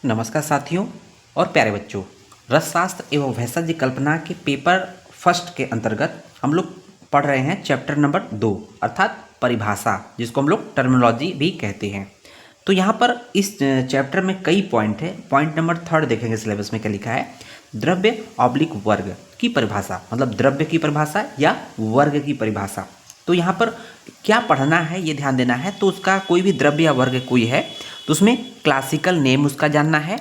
नमस्कार साथियों और प्यारे बच्चों। रसशास्त्र एवं वैषयिक कल्पना के पेपर फर्स्ट के अंतर्गत हम लोग पढ़ रहे हैं चैप्टर नंबर 2 अर्थात परिभाषा, जिसको हम लोग टर्मिनोलॉजी भी कहते हैं। तो यहाँ पर इस चैप्टर में कई पॉइंट है। पॉइंट नंबर 3 देखेंगे सिलेबस में क्या लिखा है। द्रव्य ऑब्लिक वर्ग की परिभाषा, मतलब द्रव्य की परिभाषा या वर्ग की परिभाषा। तो यहाँ पर क्या पढ़ना है ये ध्यान देना है। तो उसका कोई भी द्रव्य या वर्ग कोई है तो उसमें क्लासिकल नेम उसका जानना है,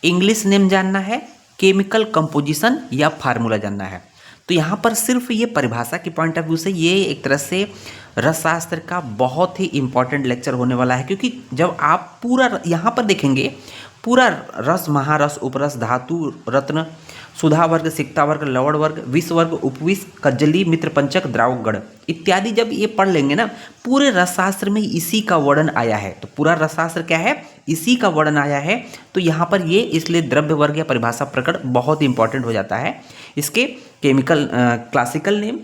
इंग्लिश नेम जानना है, केमिकल कंपोजिशन या फार्मूला जानना है। तो यहाँ पर सिर्फ ये परिभाषा के पॉइंट ऑफ व्यू से ये एक तरह से रसशास्त्र का बहुत ही इंपॉर्टेंट लेक्चर होने वाला है, क्योंकि जब आप पूरा यहाँ पर देखेंगे पूरा रस, महारस, उपरस, धातु, रत्न, सुधा वर्ग, सिक्ता वर्ग, लवण वर्ग, विष वर्ग, उपविष, कज्जली, मित्र पंचक, द्रावक गण इत्यादि जब ये पढ़ लेंगे ना, पूरे रसशास्त्र में इसी का वर्णन आया है। तो पूरा रसशास्त्र क्या है, इसी का वर्णन आया है। तो यहाँ पर ये इसलिए द्रव्य वर्ग या परिभाषा प्रकरण बहुत इंपॉर्टेंट हो जाता है। इसके केमिकल क्लासिकल नेम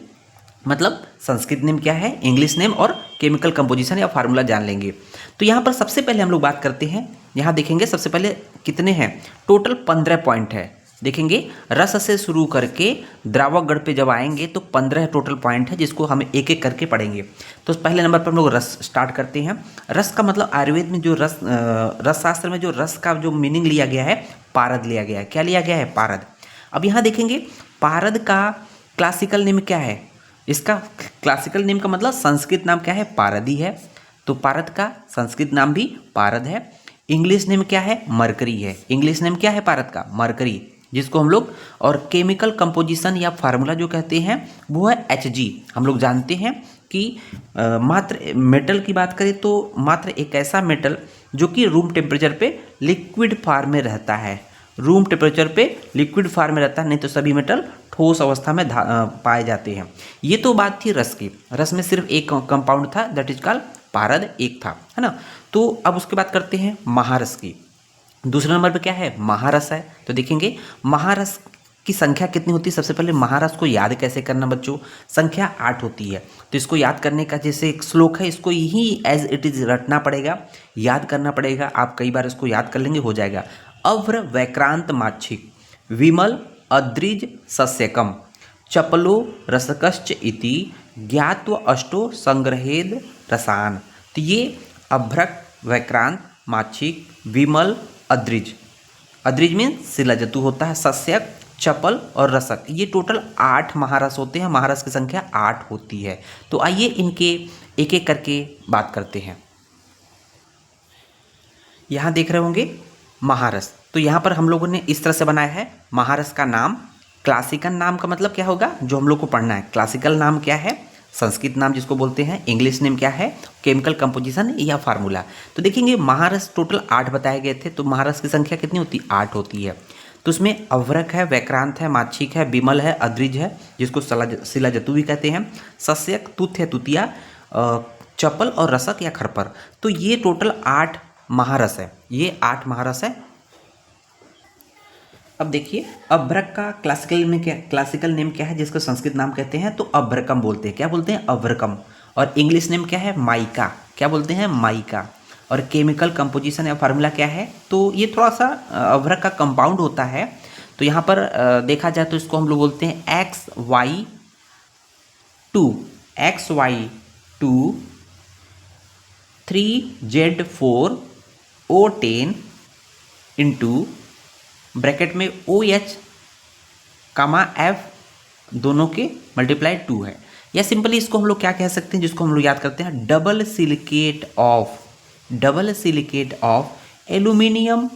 मतलब संस्कृत नेम क्या है, इंग्लिश नेम और केमिकल कंपोजिशन या फार्मूला जान लेंगे। तो यहाँ पर सबसे पहले हम लोग बात करते हैं। यहाँ देखेंगे सबसे पहले कितने हैं, टोटल 15 पॉइंट है। देखेंगे रस से शुरू करके द्रावक गण पे जब आएंगे तो 15 टोटल पॉइंट है, जिसको हम एक एक करके पढ़ेंगे। तो पहले नंबर पर हम लोग रस स्टार्ट करते हैं। रस का मतलब आयुर्वेद में जो रस शास्त्र में जो रस का जो मीनिंग लिया गया है, पारद लिया गया है। क्या लिया गया है, पारद। अब यहाँ देखेंगे पारद का क्लासिकल नेम क्या है। इसका क्लासिकल नेम का मतलब संस्कृत नाम क्या है, पारदी है। तो पारद का संस्कृत नाम भी पारद है। इंग्लिश नेम क्या है, मरकरी है। इंग्लिश नेम क्या है पारद का, मरकरी, जिसको हम लोग और केमिकल कंपोजिशन या फार्मूला जो कहते हैं वो है Hg। हम लोग जानते हैं कि मात्र मेटल की बात करें तो मात्र एक ऐसा मेटल जो कि रूम टेम्परेचर पे लिक्विड फॉर्म में रहता है। रूम टेम्परेचर पे लिक्विड फॉर्म में रहता है, नहीं तो सभी मेटल ठोस अवस्था में पाए जाते हैं। ये तो बात थी रस की। रस में सिर्फ एक कंपाउंड था, दैट इज कॉल्ड पारद, एक था, है ना। तो अब उसके बात करते हैं महारस की। दूसरे नंबर पे क्या है, महारस है। तो देखेंगे महारस की संख्या कितनी होती है। सबसे पहले महारस को याद कैसे करना बच्चों, संख्या 8 होती है। तो इसको याद करने का जैसे एक श्लोक है, इसको यही एज इट इज रटना पड़ेगा, याद करना पड़ेगा। आप कई बार इसको याद कर लेंगे, हो जाएगा। अभ्र वैक्रांत माच्छिक, विमल अद्रिज सस्यकम, चपलो रसकश्च इति, ज्ञात्व अष्टो संग्रहेद रसान। तो ये अभ्रक, वैक्रांत, माच्छिक, विमल, अद्रिज, अद्रिज मीन शिलाजतु होता है, सस्यक, चपल और रसक, ये टोटल 8 महारस होते हैं। महारस की संख्या 8 होती है। तो आइए इनके एक एक करके बात करते हैं। यहाँ देख रहे होंगे महारस। तो यहाँ पर हम लोगों ने इस तरह से बनाया है महारस का नाम। क्लासिकल नाम का मतलब क्या होगा, जो हम लोग को पढ़ना है। क्लासिकल नाम क्या है, संस्कृत नाम जिसको बोलते हैं। इंग्लिश नेम क्या है, केमिकल कंपोजिशन या फार्मूला। तो देखेंगे महारस टोटल 8 बताए गए थे। तो महारस की संख्या कितनी होती है, 8 होती है। तो उसमें अवरक है, वैक्रांत है, माच्छिक है, विमल है, अद्रिज है जिसको शिलाजतु भी कहते हैं, सस्यक, तुत है, तुतिया, चपल और रसक या खरपर। तो ये टोटल 8 महारस है। ये 8 महारस है। अब देखिए अभ्रक का क्लासिकल नेम क्या है, जिसको संस्कृत नाम कहते हैं तो अभ्रकम बोलते हैं। क्या बोलते हैं, अभ्रकम। और इंग्लिश नेम क्या है, माइका। क्या बोलते हैं, माइका। और केमिकल कंपोजिशन या फार्मूला क्या है, तो ये थोड़ा सा अभ्रक का कंपाउंड होता है। तो यहाँ पर देखा जाए तो इसको हम लोग बोलते हैं XY2 3Z4O10 इंटू ब्रैकेट में OH, F दोनों के मल्टीप्लाई 2 है। या सिंपली इसको हम लोग क्या कह सकते हैं, जिसको हम लोग याद करते हैं double silicate of aluminium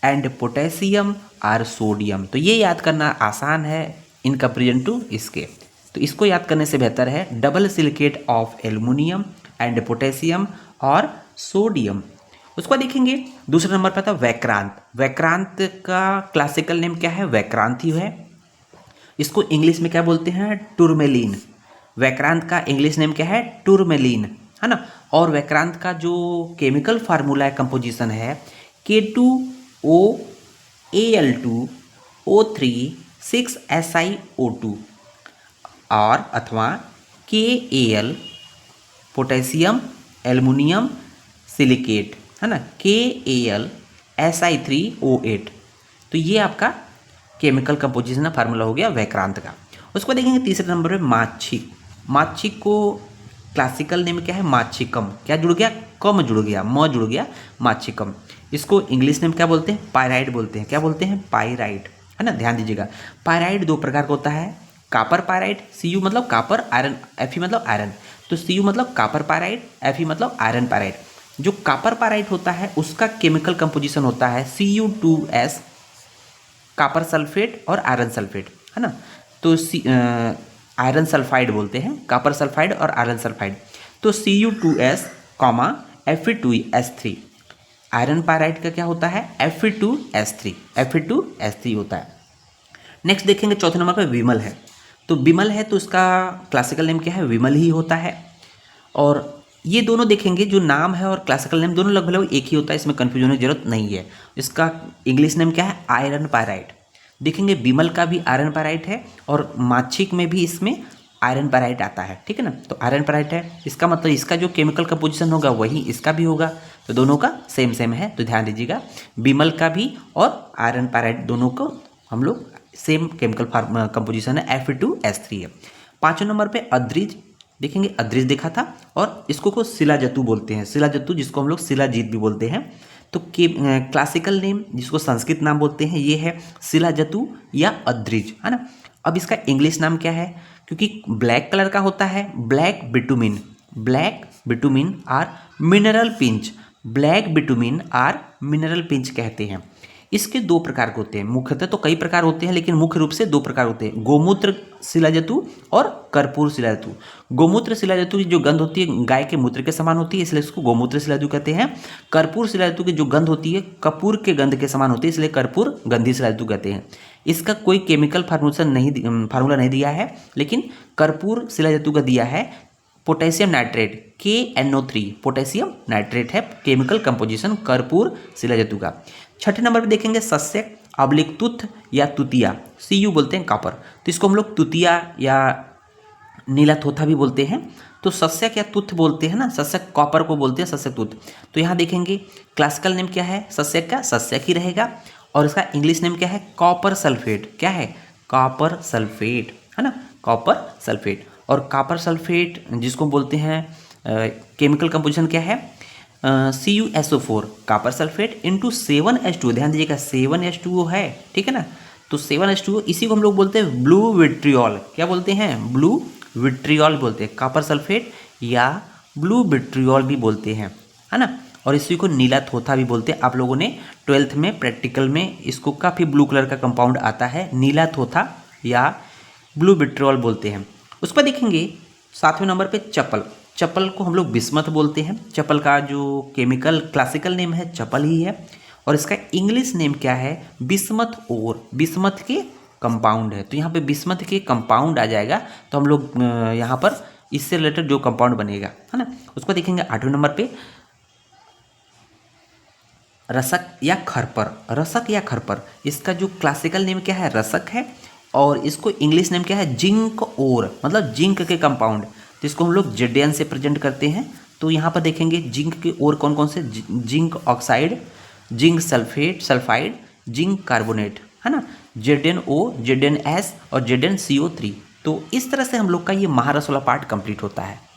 and potassium और सोडियम। तो ये याद करना आसान है इन कंपेरिजन टू इसके। तो इसको याद करने से बेहतर है double silicate of aluminium and potassium और सोडियम। उसको देखेंगे दूसरे नंबर पर था वैक्रांत। वैक्रांत का क्लासिकल नेम क्या है, वैक्रांत ही है। इसको इंग्लिश में क्या बोलते हैं, टूरमेलिन। वैक्रांत का इंग्लिश नेम क्या है, टूरमेलिन, है ना। और वैक्रांत का जो केमिकल फार्मूला है, कंपोजिशन है K2OAl2O3 6SiO2 और अथवा KAl पोटेशियम एल्युमिनियम सिलिकेट, है ना, KAl Si3O8। तो ये आपका केमिकल कंपोजिशन का फार्मूला हो गया वैक्रांत का। उसको देखेंगे तीसरे नंबर पे माछिक। माछिक को क्लासिकल नेम क्या है? माछिकम। क्या जुड़ गया? कम जुड़ गया, म जुड़ गया, माछिकम। इसको इंग्लिश नेम क्या बोलते हैं? पायराइड बोलते हैं। क्या बोलते हैं? पायराइड, है ना, ध्यान दीजिएगा। पायराइड दो प्रकार का होता है, कापर पायराइड, Cu मतलब कापर, आयरन, Fe मतलब आयरन। तो Cu मतलब कापर पायराइड, Fe मतलब आयरन पायराइड। जो कापर पायराइड होता है उसका केमिकल कंपोजिशन होता है Cu2S, कापर सल्फेट और आयरन सल्फेट, है ना। तो आयरन सल्फाइड बोलते हैं, कापर सल्फाइड और आयरन सल्फाइड। तो Cu2S, Fe2S3। आयरन पायराइड का क्या होता है? Fe2S3 होता है। नेक्स्ट देखेंगे चौथे नंबर पर विमल है। तो विमल है तो इसका क्लासिकल नेम क्या है? विमल ही होता है। और ये दोनों देखेंगे, जो नाम है और क्लासिकल नेम दोनों लगभग एक ही होता है, इसमें कन्फ्यूजन होने की जरूरत नहीं है। इसका इंग्लिश नेम क्या है? Iron pyrite. देखेंगे विमल का भी आयरन पायराइड है और माछिक में भी इसमें आयरन पायराइड आता है, ठीक है ना। तो आयरन पायराइड है, इसका मतलब इसका जो केमिकल कंपोजिशन होगा वही इसका भी होगा। तो दोनों का सेम सेम है, तो ध्यान दीजिएगा विमल का भी और आयरन पायराइड दोनों को हम लोग सेम केमिकल कंपोजिशन है, Fe2S3 है। पाँचवें नंबर पे अद्रिज। देखेंगे अद्रिज देखा था और इसको को शिलाजतु बोलते हैं, शिलाजतु जिसको हम लोग शिलाजीत भी बोलते हैं। तो क्लासिकल नेम जिसको संस्कृत नाम बोलते हैं ये है शिलाजतु या अद्रिज, है ना। अब इसका इंग्लिश नाम क्या है? क्योंकि ब्लैक कलर का होता है, black bitumen, black bitumen or mineral pitch, black bitumen or mineral pitch कहते हैं। इसके दो प्रकार के होते हैं, मुख्यतः तो कई प्रकार होते हैं लेकिन मुख्य रूप से दो प्रकार होते हैं, गोमूत्र शिलाजतु और कर्पूर शिलाजतु। गोमूत्र शिलाजतु की जो गंध होती है गाय के मूत्र के समान होती है, इसलिए इसको गोमूत्र शिलाजतु कहते हैं। कर्पूर शिलाजतु की जो गंध होती है कपूर के गंध के समान होती है, इसलिए कर्पूर गंधी शिलाजतु कहते हैं। इसका कोई केमिकल फार्मूला नहीं दिया है, लेकिन कर्पूर शिलाजतु का दिया है potassium nitrate, KNO3, potassium nitrate है केमिकल कंपोजिशन कर्पूर शिलाजतु का। छठे नंबर पे देखेंगे सस्यक अब्लिक तुथ या तुतिया, Cu बोलते हैं कापर, तो इसको हम लोग तुतिया या नीला थोथा भी बोलते हैं। तो सस्यक या तुथ बोलते हैं ना, सस्यक कॉपर को बोलते हैं सस्यक तुथ। तो यहाँ देखेंगे क्लासिकल नेम क्या है सस्यक का? सस्यक ही रहेगा। और इसका इंग्लिश नेम क्या है? Copper sulphate. क्या है? कॉपर सल्फेट, है ना, कॉपर सल्फेट। और कॉपर सल्फेट जिसको बोलते हैं केमिकल कंपोजिशन क्या है? CuSO4 copper sulphate into 7H2। ध्यान दीजिएगा 7H2O है, ठीक है ना। तो 7H2O इसी को हम लोग बोलते हैं ब्लू विट्रियोल। क्या बोलते हैं? ब्लू विट्रियोल बोलते हैं, कॉपर सल्फेट या ब्लू विट्रियोल भी बोलते हैं, है ना। और इसी को नीला थोथा भी बोलते हैं। आप लोगों ने 12th में प्रैक्टिकल में इसको काफ़ी ब्लू कलर का कंपाउंड आता है, नीला थोथा या ब्लू विट्रियोल बोलते हैं। उस पर देखेंगे 7वें नंबर पे चपल। चपल को हम लोग बिस्मथ बोलते हैं। चपल का जो केमिकल क्लासिकल नेम है चपल ही है। और इसका इंग्लिश नेम क्या है? बिस्मथ और, बिस्मथ के कंपाउंड है। तो यहाँ पे बिस्मथ के कंपाउंड आ जाएगा, तो हम लोग यहाँ पर इससे रिलेटेड जो कंपाउंड बनेगा, है ना, उसको देखेंगे 8वें नंबर पे रसक या खरपर। रसक या खरपर, इसका जो क्लासिकल नेम क्या है? रसक है। और इसको इंग्लिश नेम क्या है? जिंक और, मतलब जिंक के कंपाउंड, जिसको हम लोग Zn से प्रेजेंट करते हैं। तो यहाँ पर देखेंगे जिंक के और कौन कौन से? Zinc oxide, zinc sulphide, zinc carbonate, है ना, ZnO, ZnS और ZnCO3। तो इस तरह से हम लोग का ये महारस वाला पार्ट कंप्लीट होता है।